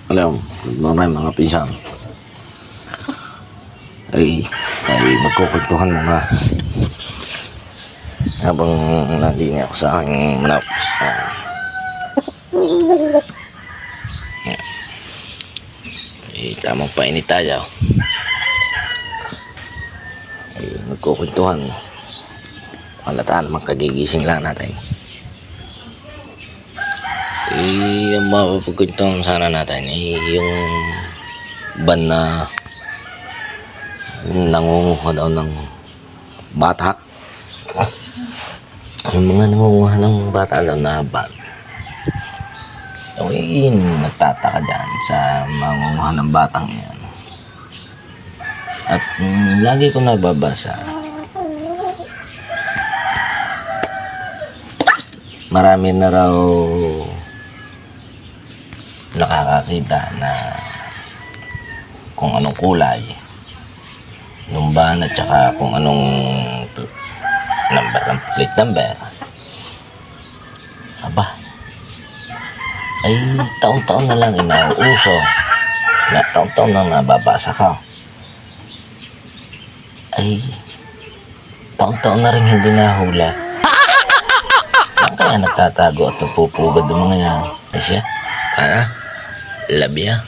Alam, good morning mga pinsan. Ay magkukwentuhan muna habang nandini ako sa aking manap. Tamang painit tayo. Magkukwentuhan. Halata naman kagigising lang natin. Ang mapapagkwentuhan sana natin yung ban na nangunguha daw ng bata. Yung mga nangunguha ng bata daw na ban. Nagtataka dyan sa mangunguha ng batang yan. At lagi ko nababasa, marami na raw nakakakita na kung anong kulay nung ban at saka kung anong number ng plate number. Aba, ay taon-taon na lang inauuso na taon-taon na nababasa ka. Ay taon-taon na rin hindi nahula. Kaya nagtatago at nagpupugad ng mga yan. Ay siya, labya.